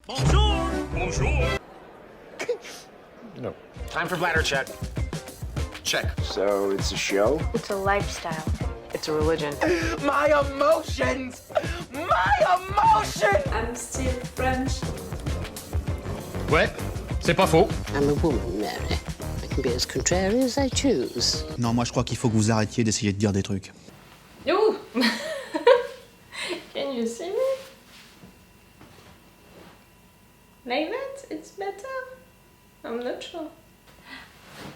Bonjour! Bonjour! No. Time for bladder check. Check. So it's a show? It's a lifestyle. It's a religion. My emotions! My emotions! I'm still French. Ouais, c'est pas faux. I'm a woman, Mary. I can be as contrary as I choose. Non, moi je crois qu'il faut que vous arrêtiez d'essayer de dire des trucs. Ooh! Can you see me? Like that? It's better? I'm not sure.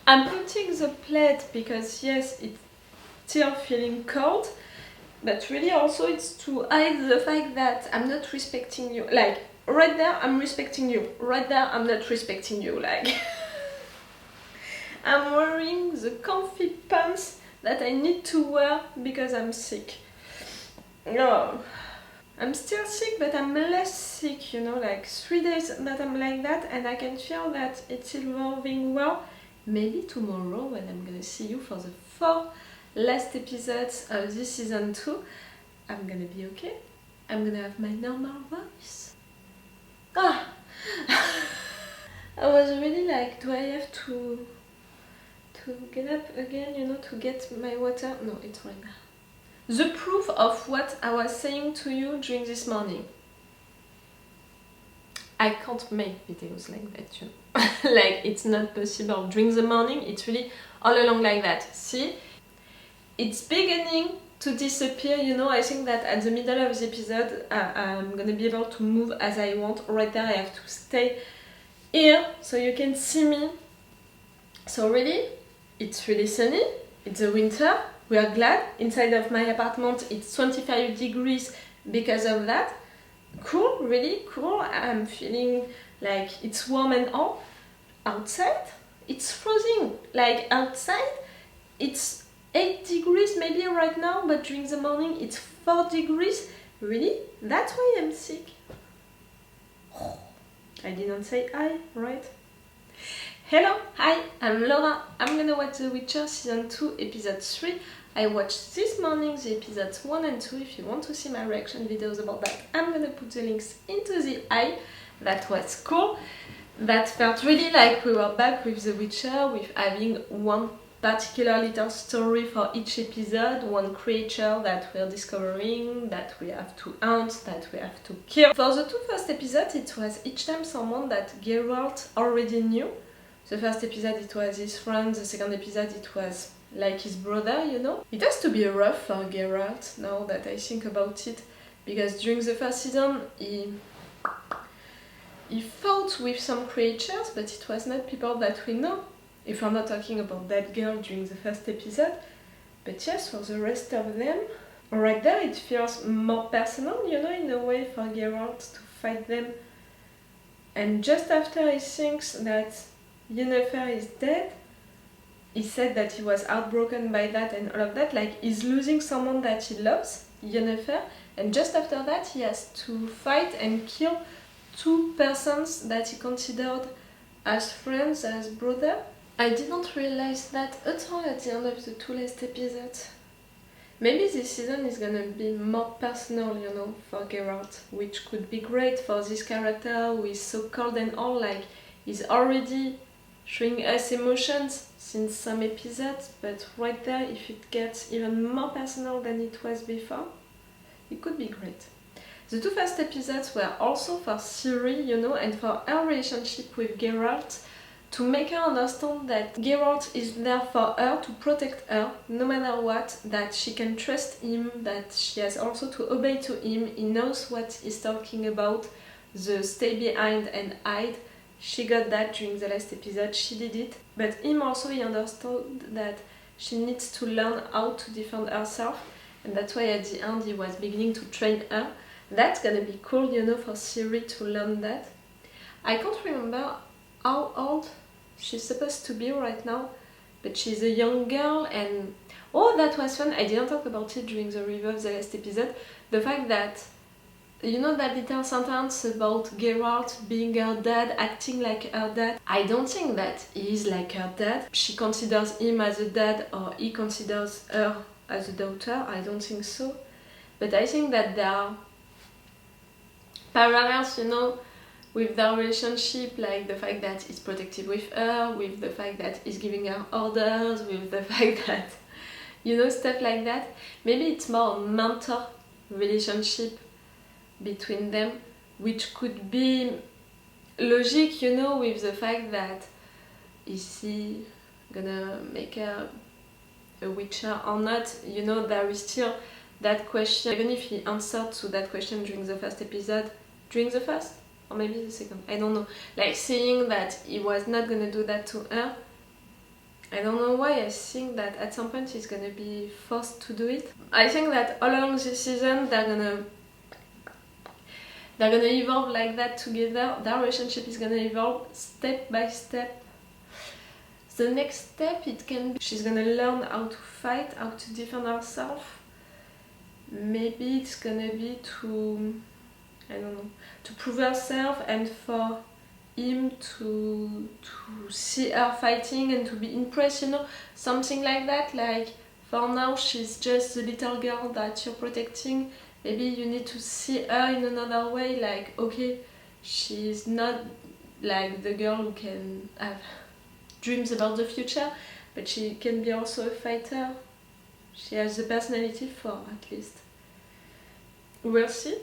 I'm putting the plate because yes, it's still feeling cold, but really also it's to hide the fact that I'm not respecting you. Like, right there, I'm respecting you. Right there, I'm not respecting you. Like, I'm wearing the comfy pants that I need to wear because I'm sick. No. I'm still sick, but I'm less sick, you know, like 3 days that I'm like that, and I can feel that it's evolving well. Maybe tomorrow, when I'm gonna see you for the 4 last episodes of this season 2, I'm gonna be okay. I'm gonna have my normal voice. Ah! I was really like, do I have to get up again, you know, to get my water? No, it's right now. The proof of what I was saying to you during this morning. I can't make videos like that, you know. Like, it's not possible. During the morning, it's really all along like that. See? It's beginning to disappear, you know. I think that at the middle of the episode, I'm gonna be able to move as I want. Right there, I have to stay here so you can see me. So really, it's really sunny. It's the winter. We are glad. Inside of my apartment, it's 25 degrees because of that. Cool, really cool. I'm feeling like it's warm and all. Outside, it's freezing. Like outside, it's 8 degrees maybe right now, but during the morning, it's 4 degrees. Really? That's why I'm sick. I didn't say hi, right? Hello, hi, I'm Laura. I'm gonna watch The Witcher Season 2, Episode 3. I watched this morning the episodes 1 and 2. If you want to see my reaction videos about that, I'm gonna put the links into the eye. That was cool. That felt really like we were back with The Witcher, with having one particular little story for each episode, one creature that we're discovering, that we have to hunt, that we have to kill. For the 2 first episodes, it was each time someone that Geralt already knew. The first episode it was his friend, the second episode it was like his brother, you know. It has to be rough for Geralt now that I think about it, because during the first season he fought with some creatures, but it was not people that we know. If I'm not talking about that girl during the first episode, but yes, for the rest of them, right there it feels more personal, you know, in a way for Geralt to fight them. And just after he thinks that Yennefer is dead, he said that he was heartbroken by that and all of that, like he's losing someone that he loves, Yennefer, and just after that he has to fight and kill 2 persons that he considered as friends, as brother. I didn't realize that at all at the end of the 2 last episodes. Maybe this season is gonna be more personal, you know, for Geralt, which could be great for this character who is so cold and all, like he's already showing us emotions since some episodes, but right there, if it gets even more personal than it was before, it could be great. The 2 first episodes were also for Ciri, you know, and for her relationship with Geralt, to make her understand that Geralt is there for her, to protect her, no matter what, that she can trust him, that she has also to obey to him, he knows what he's talking about, the stay behind and hide. She got that during the last episode, she did it, but him also he understood that she needs to learn how to defend herself, and that's why at the end he was beginning to train her. That's gonna be cool, you know, for Ciri to learn that. I can't remember how old she's supposed to be right now, but she's a young girl, and oh, that was fun. I didn't talk about it during the review of the last episode. The fact that, you know, that little sentence about Geralt being her dad, acting like her dad. I don't think that he is like her dad. She considers him as a dad, or he considers her as a daughter. I don't think so. But I think that there are parallels, you know, with their relationship, like the fact that he's protective with her, with the fact that he's giving her orders, with the fact that, you know, stuff like that. Maybe it's more a mentor relationship between them, which could be logic, you know, with the fact that is he gonna make her a witcher or not. You know, there is still that question, even if he answered to that question during the first episode, during the first, or maybe the second, I don't know, like saying that he was not gonna do that to her. I don't know why. I think that at some point he's gonna be forced to do it. I think that all along this season they're gonna evolve like that together. Their relationship is gonna evolve step by step. The next step, it can be she's gonna learn how to fight, how to defend herself. Maybe it's gonna be to, I don't know, to prove herself and for him to see her fighting and to be impressed, you know, something like that. Like, for now she's just the little girl that you're protecting. Maybe you need to see her in another way, like, okay, she's not like the girl who can have dreams about the future, but she can be also a fighter. She has the personality for, at least. We'll see.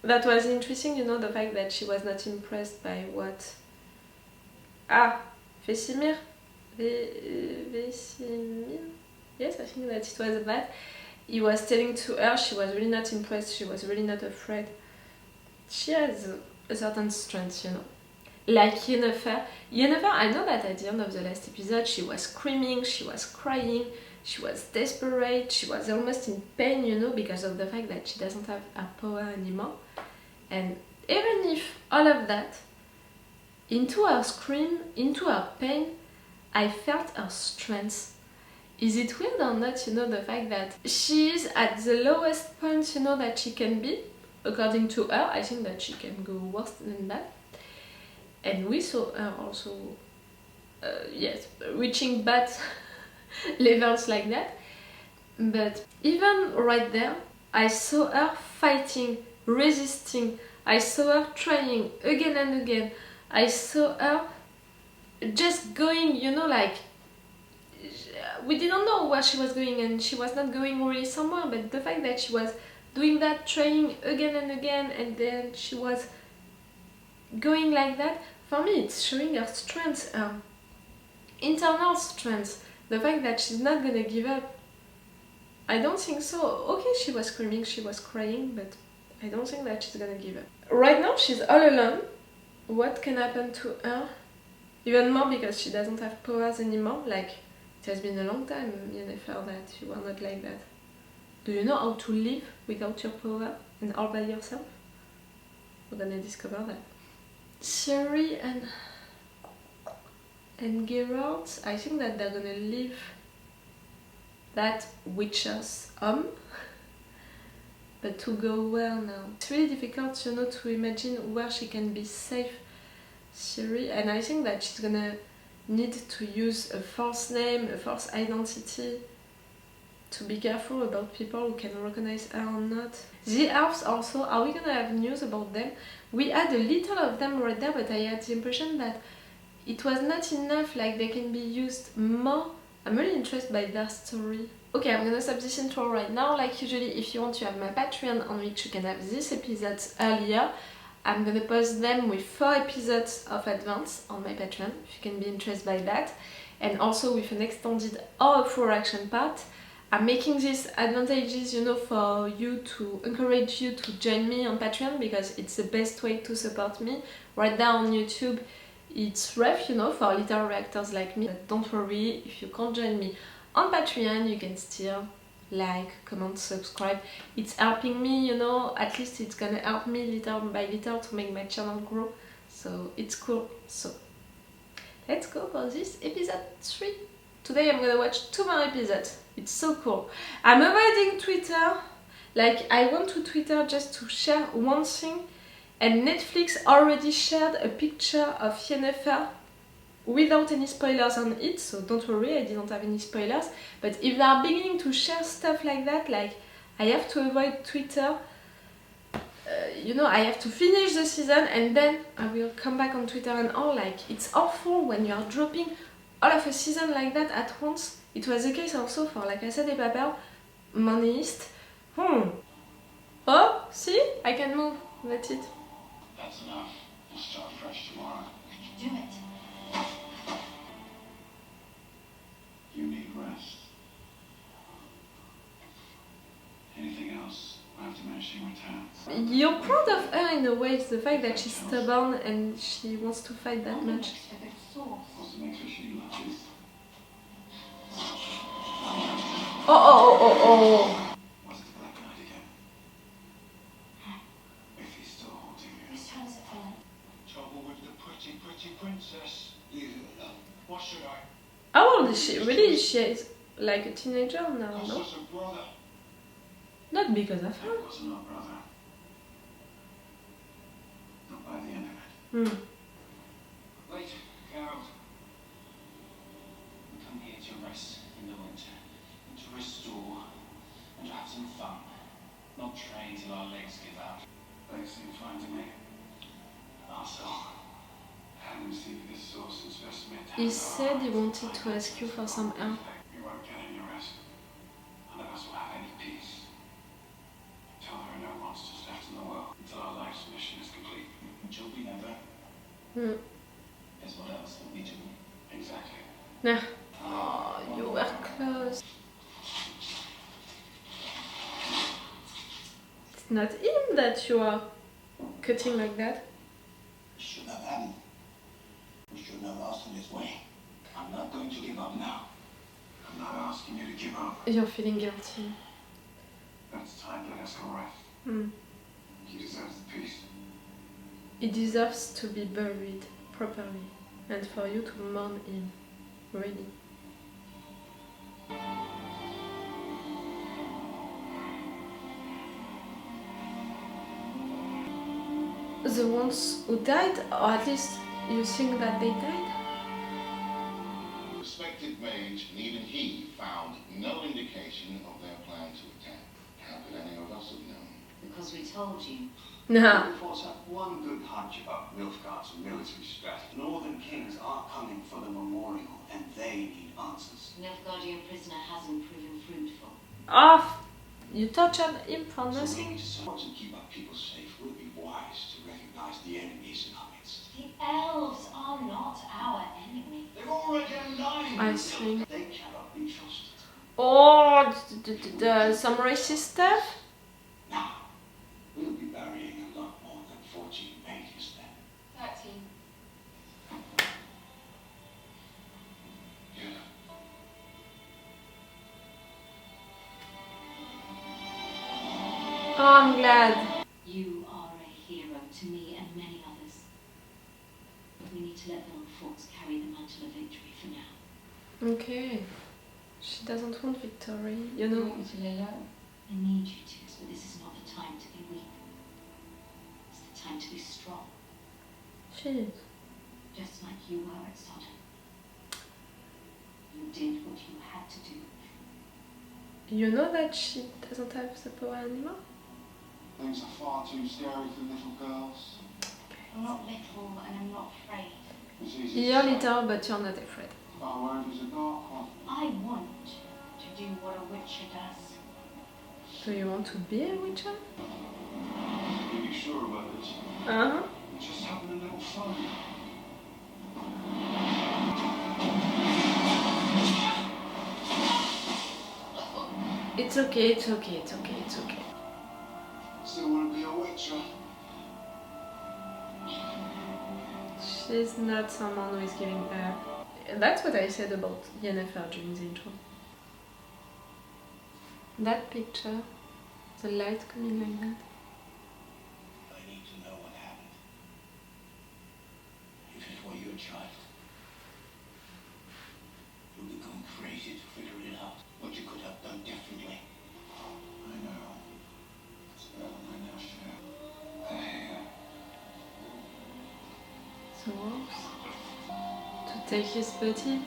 That was interesting, you know, the fact that she was not impressed by what... Vesemir? Vesemir? Yes, I think that it was that. He was telling to her she was really not impressed, she was really not afraid. She has a certain strength, you know. Like Yennefer. Yennefer, I know that at the end of the last episode she was screaming, she was crying, she was desperate, she was almost in pain, you know, because of the fact that she doesn't have her power anymore. And even if all of that, into her scream, into her pain, I felt her strength. Is it weird or not, you know, the fact that she is at the lowest point, you know, that she can be? According to her, I think that she can go worse than that. And we saw her also, yes, reaching bad levels like that. But even right there, I saw her fighting, resisting. I saw her trying again and again. I saw her just going, you know, like, we didn't know where she was going and she was not going really somewhere, but the fact that she was doing that, trying again and again, and then she was going like that, for me it's showing her strength, her internal strength, the fact that she's not gonna give up. I don't think so. Okay, she was screaming, she was crying, but I don't think that she's gonna give up. Right now she's all alone. What can happen to her? Even more because she doesn't have powers anymore. Like, it has been a long time, Yennefer, that you were not like that. Do you know how to live without your power and all by yourself? We're gonna discover that. Ciri and Geralt, I think that they're gonna leave that witcher's home. But to go where now? It's really difficult, you know, to imagine where she can be safe, Ciri, and I think that she's gonna need to use a false name, a false identity, to be careful about people who can recognize her or not. The elves also, are we gonna have news about them? We had a little of them right there, but I had the impression that it was not enough, like they can be used more. I'm really interested by their story. Okay, I'm gonna stop this intro right now. Like usually, if you want to have my Patreon on which you can have these episodes earlier, I'm gonna post them with 4 episodes of advance on my Patreon, if you can be interested by that. And also with an extended or a full action part. I'm making these advantages, you know, for you to encourage you to join me on Patreon because it's the best way to support me. Right now on YouTube, it's rough, you know, for little reactors like me. But don't worry, if you can't join me on Patreon, you can still like, comment, subscribe. It's helping me, you know, at least it's gonna help me little by little to make my channel grow. So it's cool. So let's go for this episode 3. Today I'm gonna watch 2 more episodes. It's so cool. I'm avoiding Twitter. Like, I went to Twitter just to share one thing, and Netflix already shared a picture of Yennefer without any spoilers on it, so don't worry, I didn't have any spoilers. But if they are beginning to share stuff like that, like, I have to avoid Twitter. you know, I have to finish the season and then I will come back on Twitter and all, like, it's awful when you are dropping all of a season like that at once. It was the case also for, like I said, Les Papers, Moneyist. Oh, see? I can move. That's it. That's enough. We'll start fresh tomorrow. I can do it. You need rest. Anything else after diminishing returns? You're proud of her in a way, it's the fact that she's stubborn and she wants to fight that much. What's the next issue you choose? Oh. What's the Black Knight again? If he's still holding you. Whose turn is it, Philip? Trouble with the pretty princess. Leave it alone. What should I? How old is she? Really? She's like a teenager now, Cause no? us a brother. Not because of her. That wasn't our brother. Not by the end of it. Wait, Geralt. We come here to rest in the winter, and to restore, and to have some fun. Not train till our legs give out. Legs seem fine to me. Also, I haven't received this source since first met. He said he wanted to ask you for some help. We won't get any rest. None of us will have any peace. Until there are no monsters left in the world. Until our life's mission is complete. Until we never. Is what else will we do? Exactly. Nah. Oh, you were close. It's not him that you are cutting like that. We shouldn't have had him. We shouldn't have asked him his way. I'm not going to give up now. I'm not asking you to give up. You're feeling guilty. That's time let us go rest. He deserves the peace. He deserves to be buried properly and for you to mourn him. Really. The ones who died, or at least you think that they died? Respected mage, and even he found no indication of their plan to attack. How could any of us have known? Because we told you. Nah. Reports have one good hunch about Nilfgaard's military strategy. Northern kings are coming for the memorial, and they need answers. Nilfgaardian prisoner hasn't proven fruitful. Ah, you touched him for So we nothing? need to support and keep our people safe. Would it be wise to recognize the enemies in our midst? The elves are not our enemy. They've already aligned. I see. They cannot be trusted. Oh, some racist stuff? Now, we'll be burying a lot more than 14 mages then. 13. Yeah. Oh, I'm glad. You are a hero to me and many others. But we need to let the forts carry the mantle of victory for now. Okay. She doesn't want victory, you know. to lay low? I need you to, but this is not the time to be weak. It's the time to be strong, She is. just like you were at Sodom. You did what you had to do. You know that she doesn't have the power anymore? Things are far too scary for little girls. I'm not little and I'm not afraid. It's easy You're to say. little, but you're not afraid. Our word is a dark one. I want to do what a witcher does. Do you want to be a witcher? Are you sure about this? Uh-huh. We're just having a little fun. It's okay, it's okay, it's okay, it's okay. Still want to be a witcher. She's not someone who is giving up. That's what I said about Yennefer during the intro. That picture, the light coming like that. I need to know what happened. If it were your child, you'd be going crazy to figure it out. What you could have done differently. I know. It's better than I now share. The wolves. To take his body.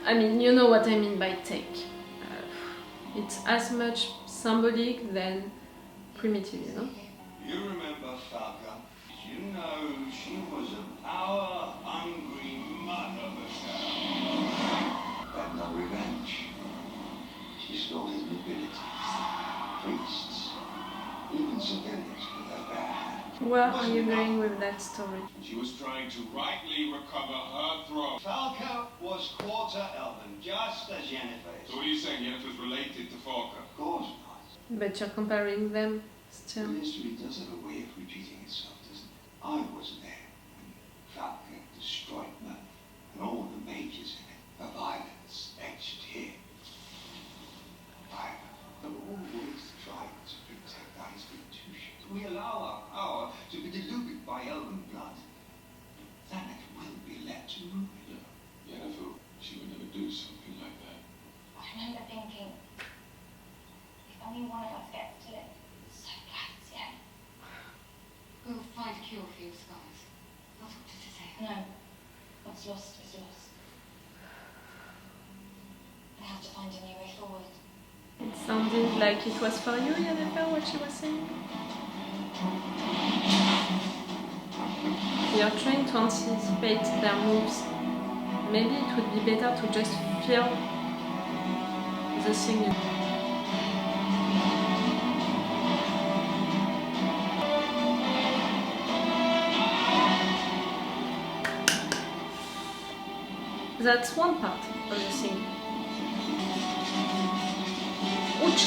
I mean, you know what I mean by take. It's as much symbolic than primitive, you know? You remember Falca? You know she was a power-hungry mother herself. Had no revenge. She stole his nobility, priests, even civilians with her bare hand. Where are you going with that story? She was trying to rightly recover her throne. Falca was quarter elven, just as Yennefer is. So what are you saying? Yennefer's related to Falca? Of course not. But you're comparing them still. But history does have a way of repeating itself, doesn't it? I was there when Falca destroyed Mirth and all the mages in it. The violence etched here. I have always tried to protect our institutions. We allow our power to be diluted by elven blood. Then it will be led to ruin. Yennefer, she would never do something like that. I remember thinking, if only one of us gets to live, so glad, yeah. We'll find a cure for your scars. That's what to say. No. What's lost is lost. I have to find a new way forward. It sounded like it was for you, Yennefer, what she was saying. You're trying to anticipate their moves. Maybe it would be better to just feel the thing. That's one part of the thing. Ouch!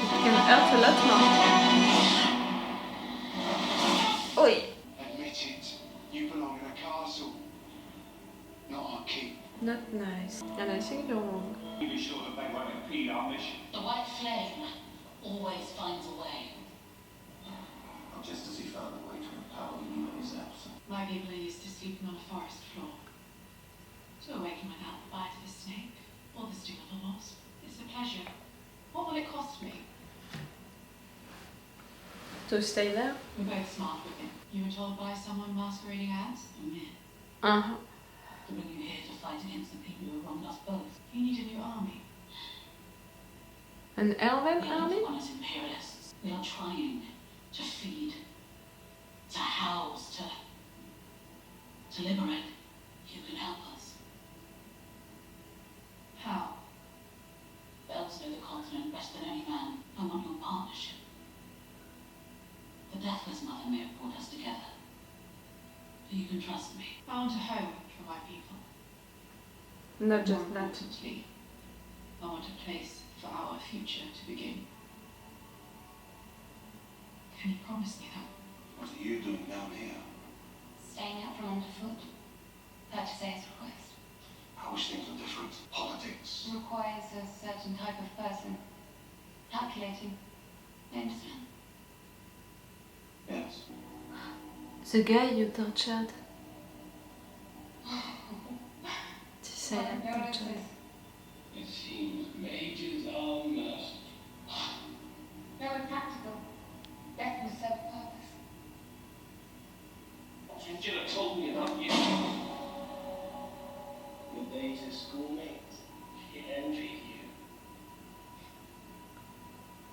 It can hurt a lot more. Oi! Admit it. You belong in a castle, not our keep. Not nice. And I think you're wrong. Be sure that they won't impede our mission. The white flame always finds a way. Just as he found a way to empower you in his absence. My people are used to sleeping on a forest floor. To awaken without the bite of a snake or the sting of a wasp. It's a pleasure. What will it cost me? To stay there? We're both smart women. You were told by someone masquerading as a myth. Uh-huh. To bring you here to fight against the people who wronged us both. You need a new army. An elven We army? are honest imperialists. We are trying to feed, to house, to liberate. You can help us. How? The elves know the continent better than any man. I want your partnership. The Deathless Mother may have brought us together. But you can trust me. I want a home for my people. Not just More that. importantly, I want a place for our future to begin. Can you promise me that? What are you doing down here? Staying out from underfoot. That is his request. I wish things were different. Politics. Requires a certain type of person. Calculating. You understand? Yes. The guy you tortured. This I am tortured. It seems mages are merciful. Very practical. Death will serve a purpose. Angela told me about you. Your beta schoolmates. She envied you.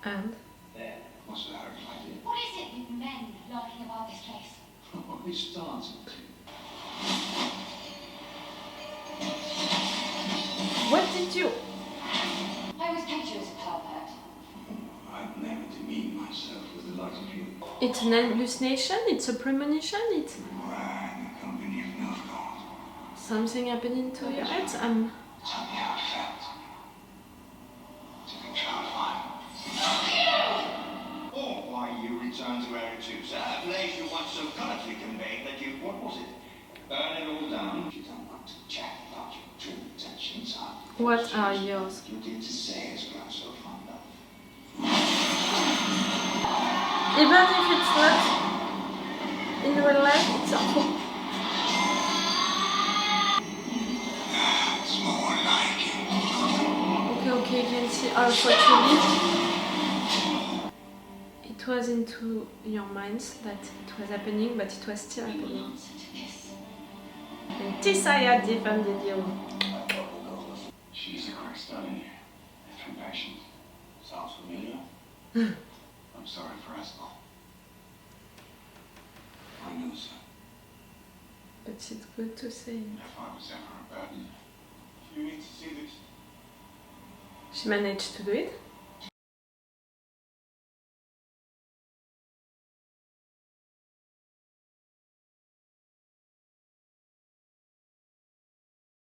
And? Then, What's the hard idea? What is it with men lurking about this place? What are we starting to? What did you? I always pictured you as a pervert. I'd never demean myself with the likes of you. It's an hallucination? It's a premonition? It's You are in the company of Nilfgaard. something happening to your head? Tell me how it felt. To control fire. Or why you returned to Aretusa, a place you once so colorfully conveyed that you, what was it? Burn it all down. If you don't want to chat about your true intentions, What are yours? you did to say as grown so fond of. Even if it's not in real life, it's awful. That's more like it. Okay, you can see how what you did. It was into your minds that it was happening, but it was still You will happening. answer to this. And Tisaya defended you. She's the correct spelling here. From passion. Sounds familiar? it's good to see. If I was ever a burden, you need to see that She managed to do it.